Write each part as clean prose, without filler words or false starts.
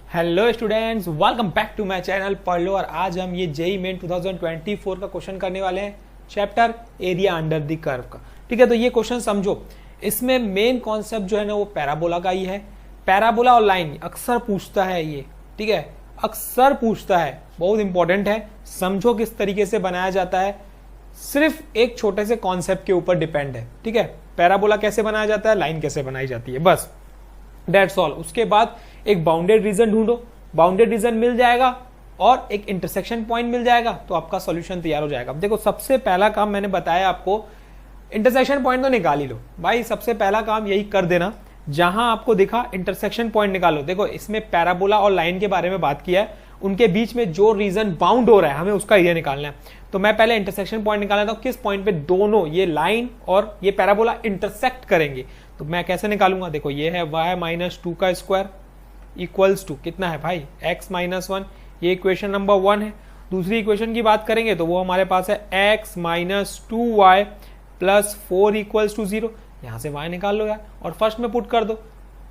Hello students, welcome back to my channel पढ़ लो। और आज हम ये जेईई मेन 2024 का क्वेश्चन करने वाले हैं, chapter area under the curve का। ठीक है, तो ये क्वेश्चन समझो। इसमें मेन कॉन्सेप्ट जो है ना वो पैराबोला का ही है। पैराबोला और लाइन अक्सर पूछता है ये, ठीक है, अक्सर पूछता है, बहुत इंपॉर्टेंट है। समझो किस तरीके से बनाया जाता है, सिर्फ एक छोटे से कॉन्सेप्ट के ऊपर डिपेंड है। ठीक है, पैराबोला कैसे बनाया जाता है, लाइन कैसे बनाई जाती है, बस दैट्स ऑल। उसके बाद एक बाउंडेड रीजन ढूंढो, बाउंडेड रीजन मिल जाएगा और एक इंटरसेक्शन पॉइंट मिल जाएगा, तो आपका सॉल्यूशन तैयार हो जाएगा। देखो, सबसे पहला काम मैंने बताया आपको, इंटरसेक्शन पॉइंट तो निकाल ही लो भाई। सबसे पहला काम यही कर देना, जहां आपको दिखा इंटरसेक्शन पॉइंट निकालो। देखो, इसमें पैराबोला और लाइन के बारे में बात किया है, उनके बीच में जो रीजन बाउंड हो रहा है हमें उसका एरिया निकालना है। तो मैं पहले इंटरसेक्शन पॉइंट निकाल लेता हूं, किस पॉइंट पे दोनों ये लाइन और ये पैराबोला इंटरसेक्ट करेंगे। तो मैं कैसे निकालूंगा, देखो ये है y-2 का स्क्वायर इक्वल्स टू कितना है भाई, x-1। ये इक्वेशन नंबर 1 है। दूसरी इक्वेशन की बात करेंगे तो वो हमारे पास है x-2y प्लस 4 इक्वल्स टू 0। यहां से y निकाल लो यार और फर्स्ट में पुट कर दो,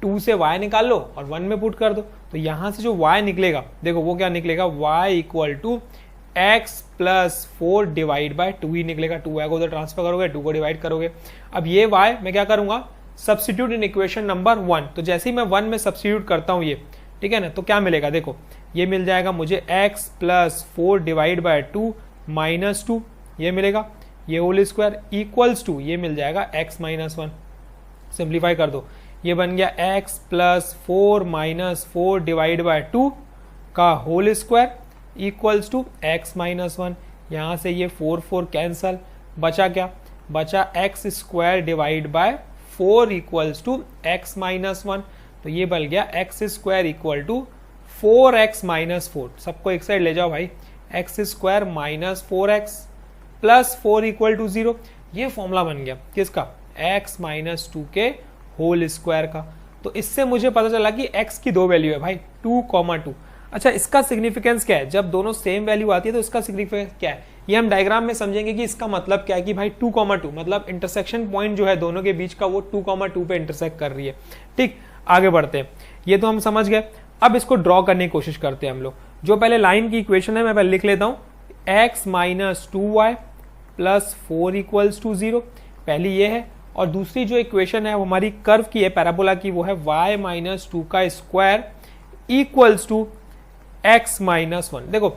2 से y निकाल लो और 1 में पुट कर दो। तो यहां से जो y निकलेगा, देखो वो क्या निकलेगा, y equal to x plus 4 divide by 2 ही निकलेगा। 2y को उधर ट्रांसफर करोगे, 2 को डिवाइड करोगे। अब ये y मैं क्या करूंगा, सब्स्टिट्यूट इन इक्वेशन नंबर 1। तो जैसे ही मैं 1 में सब्स्टिट्यूट करता हूं ये, ठीक है ना, तो क्या मिलेगा, देखो ये मिल जाएगा मुझे x plus 4 divide by 2 minus 2, ये मिलेगा, ये होल स्क्वायर इक्वल्स टू ये मिल जाएगा x-1। सिंप्लीफाई कर दो, ये बन गया x plus 4 minus 4 divide by 2 का whole square equals to x-1। यहां से ये 4 कैंसल, बचा क्या, बचा x square divide by 4 equals to x-1। तो ये बन गया x square equal to 4x-4। सबको एक साइड ले जाओ भाई, x square minus 4x plus 4 equal to 0। ये फॉर्मूला बन गया किसका, x-2 के होल स्क्वायर का। तो इससे मुझे पता चला कि x की दो वैल्यू है भाई, 2,2। अच्छा, इसका सिग्निफिकेंस क्या है, जब दोनों सेम वैल्यू आती है तो इसका सिग्निफिकेंस क्या है, ये हम डायग्राम में समझेंगे कि इसका मतलब क्या है कि भाई 2,2 मतलब इंटरसेक्शन पॉइंट जो है दोनों के बीच का वो 2,2 पे इंटरसेक्ट कर रही है। ठीक, आगे बढ़ते हैं, ये तो हम समझ गए। अब इसको ड्रॉ करने की कोशिश करते हैं हम लोग। जो पहले लाइन की इक्वेशन है मैं पहले लिख लेता हूं, x-2y प्लस 4 इक्वल्स टू 0, पहली ये है। और दूसरी जो इक्वेशन है वो हमारी कर्व की है, पैराबोला की, वो है y-2 का स्क्वायर इक्वल्स टू x-1। देखो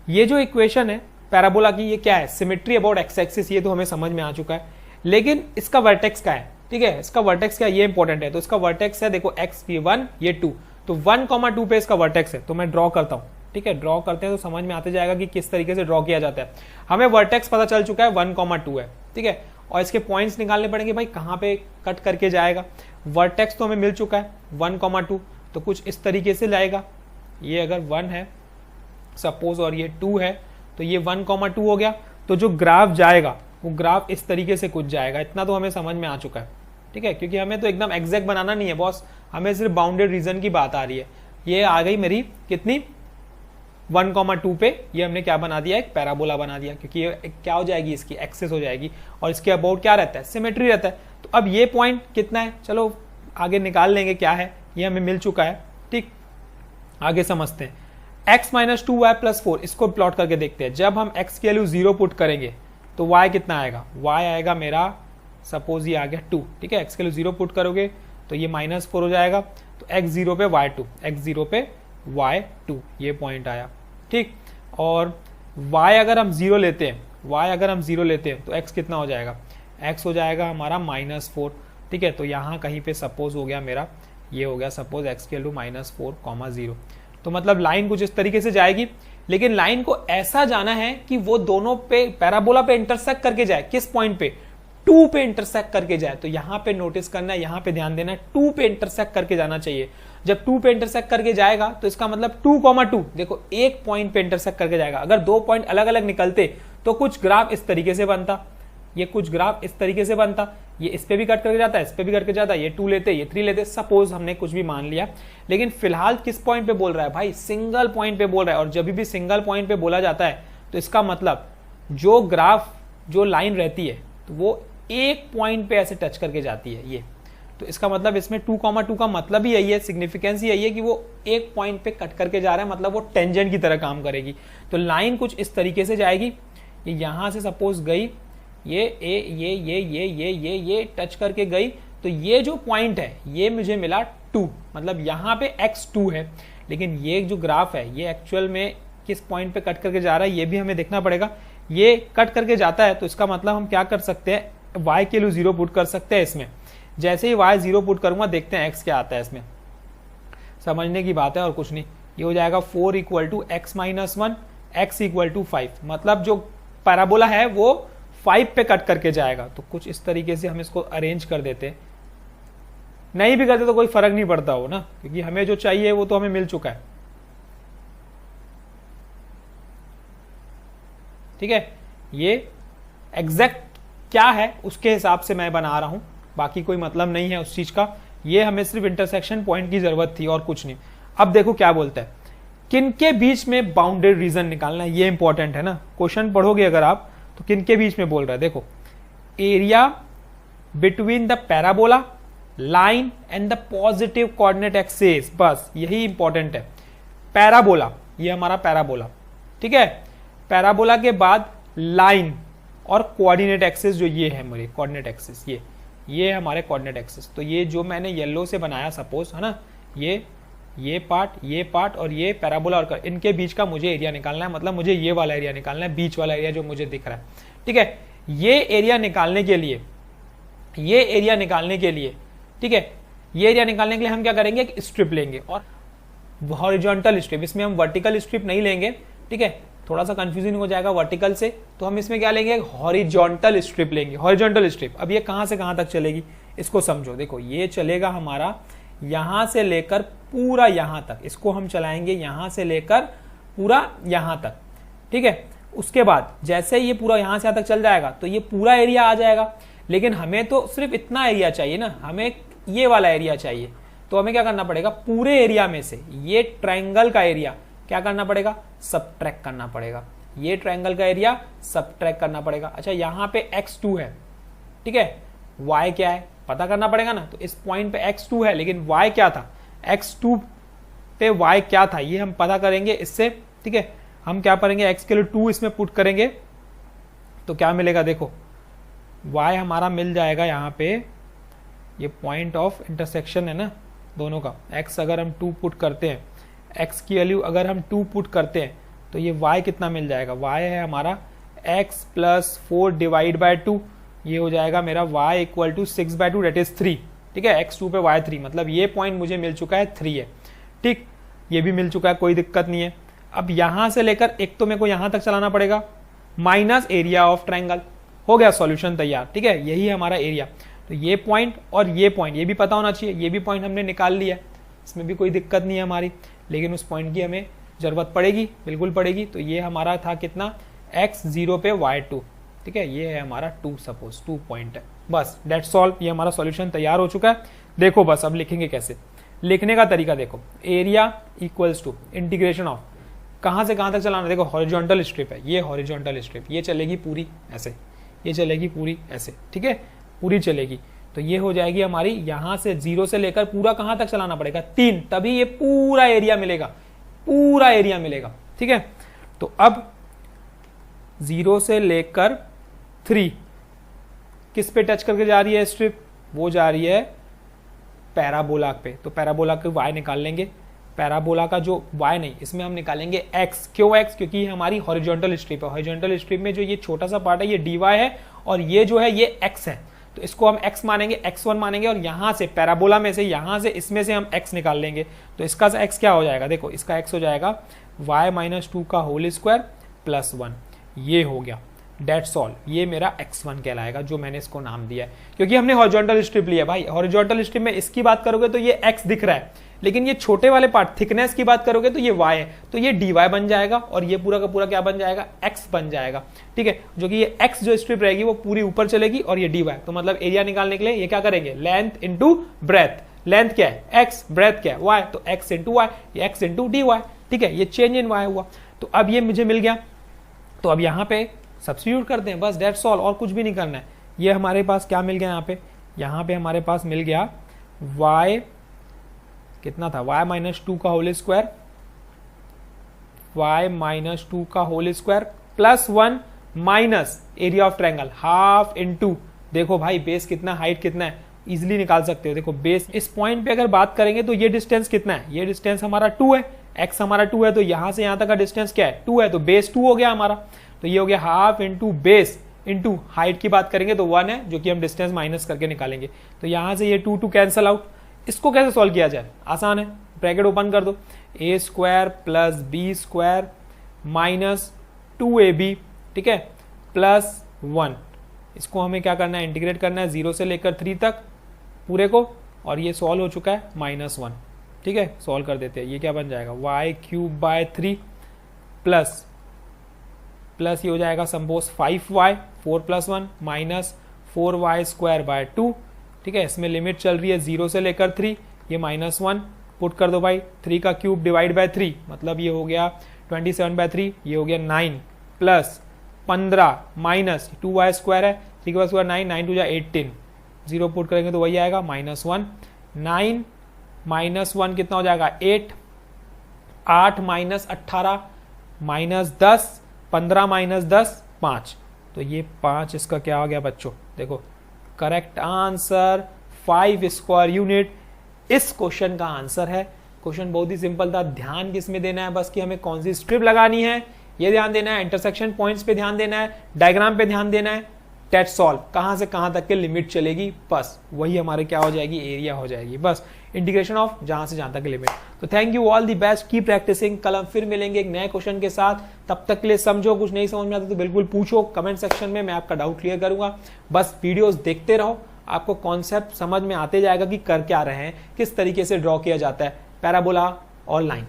ये जो इक्वेशन है पैराबोला की, ये क्या है, सिमेट्री अबाउट एक्स एक्सिस, ये तो हमें समझ में आ चुका है। लेकिन इसका वर्टेक्स क्या है, ठीक है, इसका वर्टेक्स क्या है, ये इंपॉर्टेंट है। तो इसका वर्टेक्स है, देखो x ये 1 ये 2, तो 1,2 पे इसका वर्टेक्स है। तो मैं ड्रॉ करता हूं, ठीक है, ड्रॉ करते हैं तो समझ में आते जाएगा कि किस तरीके से ड्रॉ किया जाता है। हमें वर्टेक्स पता चल चुका है 1,2 है, ठीक है, और इसके पॉइंट्स निकालने पड़ेंगे भाई, कहां पे कट करके जाएगा। वर्टेक्स तो हमें मिल चुका है 1,2, तो कुछ इस तरीके से जाएगा। ये अगर 1 है सपोज और ये 2 है, तो ये 1,2 हो गया। तो जो ग्राफ जाएगा वो ग्राफ इस तरीके से कुछ जाएगा। इतना तो हमें समझ में आ चुका है, ठीक है, क्योंकि हमें तो एकदम एग्जैक्ट बनाना नहीं है बॉस, हमें सिर्फ बाउंडेड रीजन की बात आ रही है। ये आ गई मेरी कितनी, 1,2 पे, ये हमने क्या बना दिया, एक पैराबोला बना दिया, क्योंकि ये क्या हो जाएगी, इसकी एक्सिस हो जाएगी और इसके अबाउट क्या रहता है, सिमेट्री रहता है। तो अब ये पॉइंट कितना है, चलो आगे निकाल लेंगे क्या है, ये हमें मिल चुका है। ठीक, आगे समझते हैं। x-2y प्लस 4, इसको प्लॉट करके देखते हैं। जब हम x की वैल्यू 0 पुट करेंगे तो y कितना आएगा, y आएगा मेरा, सपोज ये आ गया 2, ठीक है, x की वैल्यू 0 पुट करोगे तो ये -4 हो जाएगा। तो x0 पे y2, x0 पे y2, ये पॉइंट आया। ठीक, और y अगर हम 0 लेते हैं, y अगर हम 0 लेते हैं तो x कितना हो जाएगा, x हो जाएगा हमारा -4, ठीक है। तो यहाँ कहीं पे सपोज हो गया मेरा, ये हो गया सपोज x की वैल्यू -4,0। तो मतलब लाइन कुछ इस तरीके से जाएगी, लेकिन लाइन को ऐसा जाना है कि वो दोनों पे पैराबोला पे इंटरसेक्ट करके जाए। किस पॉइंट पे, 2 पे इंटरसेक्ट करके जाए। तो यहां पे नोटिस करना है, यहां पे ध्यान देना है, 2 पे इंटरसेक्ट करके जाना चाहिए। जब 2 पे इंटरसेक्ट करके जाएगा तो इसका मतलब 2,2, देखो एक पॉइंट पे इंटरसेक्ट करके जाएगा। अगर 2 पॉइंट अलग अलग निकलते तो कुछ ग्राफ इस तरीके से बनता, ये कुछ ग्राफ इस तरीके से बनता, ये इस पे भी कट करके जाता है, इस पे भी करके जाता है, ये 2 लेते, ये 3 लेते, सपोज हमने कुछ भी मान लिया। लेकिन फिलहाल किस पॉइंट पे बोल रहा है भाई, सिंगल पॉइंट पे बोल रहा है। और जब भी सिंगल पॉइंट पे बोला जाता है तो इसका मतलब जो ग्राफ, जो लाइन रहती है तो वो एक पॉइंट पे ऐसे टच करके जाती है ये, तो इसका मतलब इसमें 2,2 का मतलब ही यही है, सिग्निफिकेंस यही है कि वो एक पॉइंट पे कट करके जा रहा है, मतलब वो टेंजेंट की तरह काम करेगी। तो लाइन कुछ इस तरीके से जाएगी, ये यहां से सपोज गई, ये टच करके गई, तो ये जो पॉइंट है ये मुझे मिला 2, मतलब यहाँ पे x2 है। लेकिन ये जो ग्राफ है ये एक्चुअल में किस पॉइंट पे कट करके जा रहा है ये भी हमें देखना पड़ेगा। ये कट करके जाता है तो इसका मतलब हम क्या कर सकते हैं, y के लिए 0 पुट कर सकते हैं इसमें। जैसे ही y 0 पुट करूंगा देखते हैं x क्या आता है इसमें, समझने की बात है और कुछ नहीं। ये हो जाएगा 4 = x - 1, x = 5, मतलब जो पैराबोला है वो 5 पे कट करके जाएगा। तो कुछ इस तरीके से हम इसको अरेंज कर देते, नहीं भी करते तो कोई फर्क नहीं पड़ता हो ना, क्योंकि हमें जो चाहिए वो तो हमें मिल चुका है। ठीक है, ये एग्जैक्ट क्या है उसके हिसाब से मैं बना रहा हूं, बाकी कोई मतलब नहीं है उस चीज का। ये हमें सिर्फ इंटरसेक्शन पॉइंट की जरूरत थी और कुछ नहीं। अब देखो क्या बोलता है, किन के बीच में बाउंडेड रीजन निकालना है, ये इंपॉर्टेंट है ना। क्वेश्चन पढ़ोगे अगर आप तो किन के बीच में बोल रहा है, देखो area between the parabola, line and the positive coordinate axis, बस यही इंपॉर्टेंट है। पैराबोला, ये हमारा पैराबोला, ठीक है। पैराबोला के बाद लाइन और कोऑर्डिनेट एक्सिस, जो ये है मेरे कोऑर्डिनेट एक्सिस, ये हमारे कोऑर्डिनेट एक्सिस। तो ये जो मैंने येलो से बनाया सपोज है ना, ये पार्ट और ये पैराबोला और इनके बीच का मुझे एरिया निकालना है, मतलब मुझे ये वाला एरिया निकालना है, बीच वाला एरिया जो मुझे दिख रहा है। ठीक है, ये एरिया निकालने के लिए ठीक है, ये एरिया निकालने के लिए हम क्या करेंगे, एक स्ट्रिप लेंगे और हॉरिजॉन्टल स्ट्रिप, इसमें हम वर्टिकल स्ट्रिप नहीं लेंगे। ठीक है, थोड़ा सा कंफ्यूजन हो जाएगा वर्टिकल से, तो हम इसमें क्या लेंगे, हॉरिजॉन्टल स्ट्रिप लेंगे। हॉरिजॉन्टल स्ट्रिप, अब ये कहां से कहां तक चलेगी इसको समझो। देखो ये चलेगा हमारा यहां से लेकर पूरा यहां तक, इसको हम चलाएंगे यहां से लेकर पूरा यहां तक। ठीक है, उसके बाद जैसे ये पूरा यहां से यहां तक चल जाएगा तो ये पूरा एरिया आ जाएगा। लेकिन हमें तो सिर्फ इतना एरिया चाहिए ना, हमें ये वाला एरिया चाहिए। तो हमें क्या करना पड़ेगा, पूरे एरिया में से ये ट्रायंगल का एरिया क्या करना पड़ेगा, सबट्रैक्ट करना पड़ेगा। ये ट्रायंगल का एरिया सबट्रैक्ट करना पड़ेगा। अच्छा, यहां पे x2 है, ठीक है, y क्या है पता करना पड़ेगा ना। तो इस पॉइंट पे x2 है, लेकिन y क्या था, x2 पे y क्या था ये हम पता करेंगे इससे। ठीक है, हम क्या करेंगे, x के लिए 2 इसमें पुट करेंगे तो क्या मिलेगा, देखो y हमारा मिल जाएगा यहाँ पे, ये पॉइंट ऑफ इंटरसेक्शन है ना दोनों का। x अगर हम 2 पुट करते हैं, x की वैल्यू अगर हम 2 पुट करते हैं तो ये y कितना मिल जाएगा, y है हमारा x + 4 / 2, ये हो जाएगा मेरा y = 6/2 दैट इज 3। ठीक है, x2 पे y 3, मतलब ये पॉइंट मुझे मिल चुका है 3 है। ठीक, ये भी मिल चुका है, कोई दिक्कत नहीं है। अब यहां से लेकर एक तो मेरे को यहां तक चलाना पड़ेगा, माइनस एरिया ऑफ ट्रायंगल, हो गया सॉल्यूशन तैयार। ठीक है, यही हमारा एरिया। तो ये पॉइंट और ये पॉइंट, ये भी पता होना चाहिए, ये भी पॉइंट हमने निकाल लिया, इसमें भी कोई दिक्कत नहीं है हमारी। लेकिन उस पॉइंट की हमें जरूरत पड़ेगी, बिल्कुल पड़ेगी। तो ये हमारा था कितना, x0 पे y2। ठीक है, ये है हमारा 2, सपोज 2 पॉइंट है। बस डेट्स ऑल, ये हमारा सॉल्यूशन तैयार हो चुका है। देखो बस अब लिखेंगे कैसे, लिखने का तरीका देखो, area equals to integration of, कहां से कहां तक चलाना, देखो हॉरिजॉन्टल स्ट्रिप है, ये हॉरिजॉन्टल स्ट्रिप, ये चलेगी पूरी ऐसे, ये चलेगी पूरी ऐसे। ठीक है, पूरी चलेगी। तो ये हो जाएगी हमारी, यहां से 0 से लेकर पूरा कहां तक चलाना पड़ेगा, 3, तभी ये पूरा एरिया मिलेगा, पूरा एरिया मिलेगा। ठीक है, तो अब 0 से लेकर 3 किस पे टच करके जा रही है स्ट्रिप, वो जा रही है पैराबोला पे। तो पैराबोला के y निकाल लेंगे, पैराबोला का जो y नहीं, इसमें हम निकालेंगे x। क्यों x, क्योंकि ये हमारी हॉरिजॉन्टल स्ट्रिप है। हॉरिजॉन्टल स्ट्रिप में जो ये छोटा सा पार्ट है ये dy है और ये जो है ये x है। तो इसको हम x मानेंगे, x1 मानेंगे, और यहां से पैराबोला में से, यहां से इसमें से हम x निकाल लेंगे। तो इसका x क्या हो जाएगा, देखो इसका x हो जाएगा y - 2 का होल स्क्वायर प्लस 1, ये हो गया। डेट्स ऑल, ये मेरा x1 कहलाएगा, जो मैंने इसको नाम दिया है, क्योंकि हमने हॉरिजॉन्टल स्ट्रिप लिया। भाई हॉरिजॉन्टल स्ट्रिप में इसकी बात करोगे तो ये x दिख रहा है, लेकिन ये छोटे वाले पार्ट थिकनेस की बात करोगे तो ये y है, तो ये dy बन जाएगा और ये पूरा का पूरा क्या बन जाएगा, x बन जाएगा। ठीक है, जो कि ये x जो स्ट्रिप रहेगी वो पूरी ऊपर चलेगी और ये dy। तो मतलब एरिया निकालने के लिए ये क्या करेंगे, लेंथ इंटू ब्रेथ। लेंथ क्या है x, ब्रेथ क्या है y, तो x इंटू y, ये x इंटू dy। ठीक है, ये चेंज इन y हुआ। तो अब ये मुझे मिल गया, तो अब यहाँ पे सब्स्टिट्यूट करते हैं, बस डेट्स ऑल, और कुछ भी नहीं करना है। ये हमारे पास क्या मिल गया, यहाँ पे हमारे पास मिल गया y कितना था, y माइनस 2 का होल स्क्वायर, y माइनस 2 का whole square plus 1 minus area of triangle half into, देखो भाई बेस कितना, हाइट कितना है, इजिली निकाल सकते हो। देखो बेस इस पॉइंट पे अगर बात करेंगे तो ये डिस्टेंस कितना है, ये डिस्टेंस हमारा 2 है, x हमारा 2 है, तो यहां से यहां तक का डिस्टेंस क्या है 2 है, तो बेस 2 हो गया हमारा। तो ये हो गया half into base into height की बात करेंगे तो 1 है, जो कि हम डिस्टेंस माइनस करके निकालेंगे। तो यहां से ये 2 कैंसल आउट। इसको कैसे सॉल्व किया जाए, आसान है, ब्रैकेट ओपन कर दो, A square plus B square minus 2ab, ठीक है, प्लस 1। इसको हमें क्या करना है, इंटीग्रेट करना है 0 से लेकर 3 तक पूरे को, और ये सॉल्व हो चुका है -1, ठीक है। सॉल्व कर देते हैं, ये क्या बन जाएगा y³ 3 प्लस ये हो जाएगा सपोज 5y 4 + 1 माइनस 4y² 2, ठीक है। इसमें लिमिट चल रही है 0 से लेकर 3, ये -1 पुट कर दो भाई, 3 का क्यूब डिवाइड बाय 3 मतलब ये हो गया 27/3, ये हो गया 9 प्लस 15 माइनस 2y² है, 3 का स्क्वायर 9, 9 × 2 = 18, 0 पुट करेंगे तो वही आएगा -1, 9 माइनस 1 कितना हो जाएगा 8, 8 माइनस 18 माइनस 10, 15 माइनस 10 5, तो ये 5 इसका क्या हो गया बच्चों, देखो करेक्ट आंसर 5 स्क्वायर यूनिट इस क्वेश्चन का आंसर है। क्वेश्चन बहुत ही सिंपल था, ध्यान किसमें देना है बस कि हमें कौन सी स्ट्रिप लगानी है ये ध्यान देना है, इंटरसेक्शन पॉइंट्स पे ध्यान देना है, डायग्राम पे ध्यान देना है, टेट सॉल्व कहां से कहां तक के लिमिट चलेगी, बस वही हमारे क्या हो जाएगी, एरिया हो जाएगी, बस इंटीग्रेशन ऑफ जहां से जहां तक लिमिट। तो thank you all the best, की प्रैक्टिसिंग। कल हम फिर मिलेंगे एक नए क्वेश्चन के साथ, तब तक के लिए समझो, कुछ नहीं समझ में आता तो बिल्कुल पूछो कमेंट सेक्शन में, मैं आपका डाउट क्लियर करूंगा। बस वीडियोस देखते रहो, आपको कॉन्सेप्ट समझ में आते जाएगा कि कर क्या रहे हैं, किस तरीके से ड्रॉ किया जाता है पैराबोला और लाइन,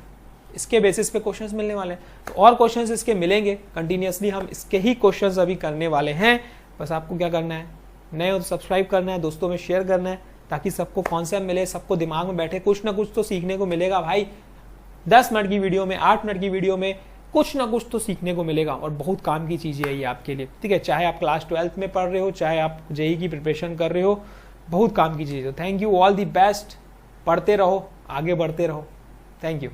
इसके बेसिस पे क्वेश्चंस मिलने वाले हैं। तो और क्वेश्चंस इसके मिलेंगे कंटिन्यूअसली, हम इसके ही क्वेश्चंस अभी करने वाले हैं। बस आपको क्या करना है, नए हो तो सब्सक्राइब करना है, दोस्तों में शेयर करना है, ताकि सबको कॉन्सेप्ट मिले, सबको दिमाग में बैठे, कुछ ना कुछ तो सीखने को मिलेगा भाई। 10 मिनट की वीडियो में, 8 मिनट की वीडियो में कुछ ना कुछ तो सीखने को मिलेगा, और बहुत काम की चीज़ है ये आपके लिए, ठीक है। चाहे आप क्लास 12th में पढ़ रहे हो, चाहे आप जेई की प्रिपरेशन कर रहे हो, बहुत काम की चीज़ है। Thank you all the best, पढ़ते रहो, आगे बढ़ते रहो, थैंक यू।